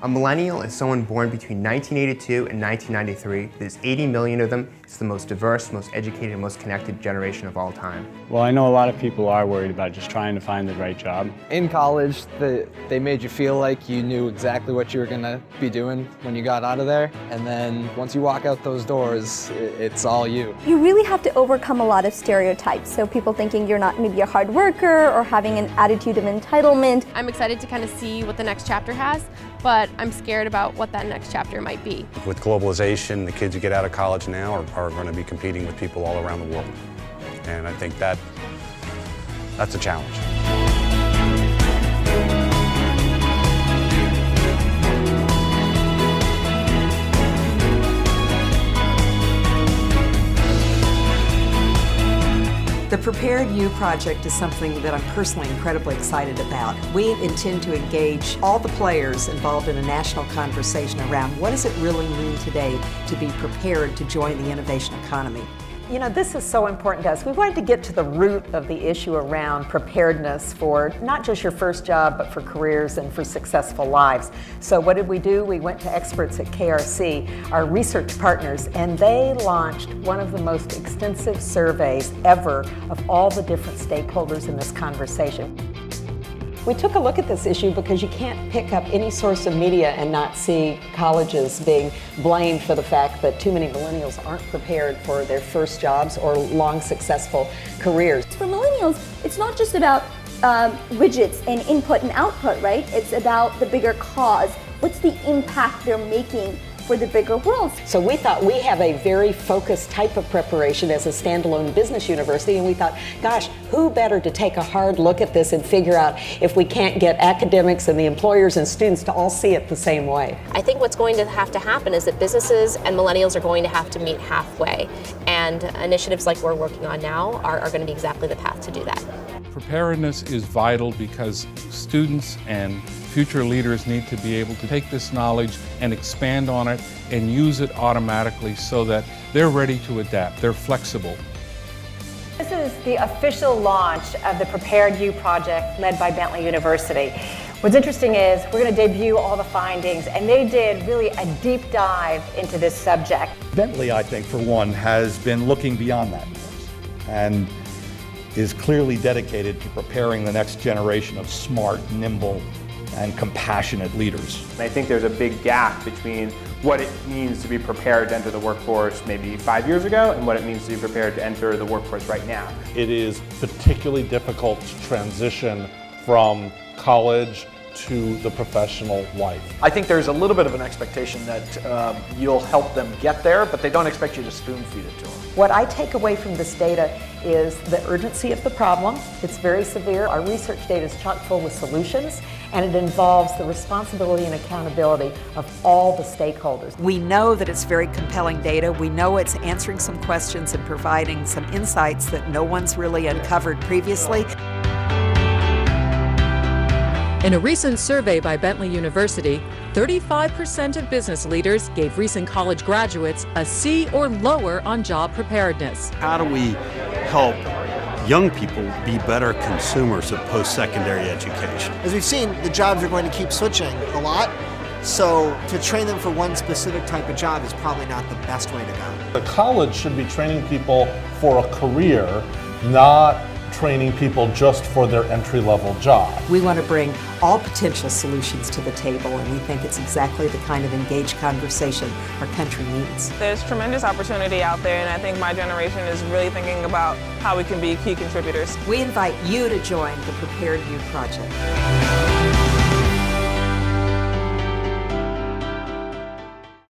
A millennial is someone born between 1982 and 1993. There's 80 million of them. It's the most diverse, most educated, most connected generation of all time. Well, I know a lot of people are worried about just trying to find the right job. In college, they made you feel like you knew exactly what you were going to be doing when you got out of there. And then once you walk out those doors, it's all you. You really have to overcome a lot of stereotypes. So people thinking you're not maybe a hard worker or having an attitude of entitlement. I'm excited to kind of see what the next chapter has, but I'm scared about what that next chapter might be. With globalization, the kids who get out of college now are going to be competing with people all around the world. And I think that's a challenge. The PreparedU Project is something that I'm personally incredibly excited about. We intend to engage all the players involved in a national conversation around what does it really mean today to be prepared to join the innovation economy. You know, this is so important to us. We wanted to get to the root of the issue around preparedness for not just your first job, but for careers and for successful lives. So what did we do? We went to experts at KRC, our research partners, and they launched one of the most extensive surveys ever of all the different stakeholders in this conversation. We took a look at this issue because you can't pick up any source of media and not see colleges being blamed for the fact that too many millennials aren't prepared for their first jobs or long successful careers. For millennials, it's not just about widgets and input and output, right? It's about the bigger cause. What's the impact they're making for the bigger world? So we thought we have a very focused type of preparation as a standalone business university, and we thought, gosh, who better to take a hard look at this and figure out if we can't get academics and the employers and students to all see it the same way. I think what's going to have to happen is that businesses and millennials are going to have to meet halfway, and initiatives like we're working on now are going to be exactly the path to do that. Preparedness is vital because students and future leaders need to be able to take this knowledge and expand on it and use it automatically so that they're ready to adapt, they're flexible. This is the official launch of the PreparedU Project led by Bentley University. What's interesting is we're going to debut all the findings, and they did really a deep dive into this subject. Bentley, I think, for one, has been looking beyond that and is clearly dedicated to preparing the next generation of smart, nimble, and compassionate leaders. I think there's a big gap between what it means to be prepared to enter the workforce maybe 5 years ago and what it means to be prepared to enter the workforce right now. It is particularly difficult to transition from college to the professional life. I think there's a little bit of an expectation that you'll help them get there, but they don't expect you to spoon feed it to them. What I take away from this data is the urgency of the problem. It's very severe. Our research data is chock full with solutions, and it involves the responsibility and accountability of all the stakeholders. We know that it's very compelling data. We know it's answering some questions and providing some insights that no one's really uncovered previously. In a recent survey by Bentley University, 35% of business leaders gave recent college graduates a C or lower on job preparedness. How do we help young people be better consumers of post-secondary education? As we've seen, the jobs are going to keep switching a lot, so to train them for one specific type of job is probably not the best way to go. The college should be training people for a career, not training people just for their entry-level job. We want to bring all potential solutions to the table, and we think it's exactly the kind of engaged conversation our country needs. There's tremendous opportunity out there, and I think my generation is really thinking about how we can be key contributors. We invite you to join the PreparedU Project.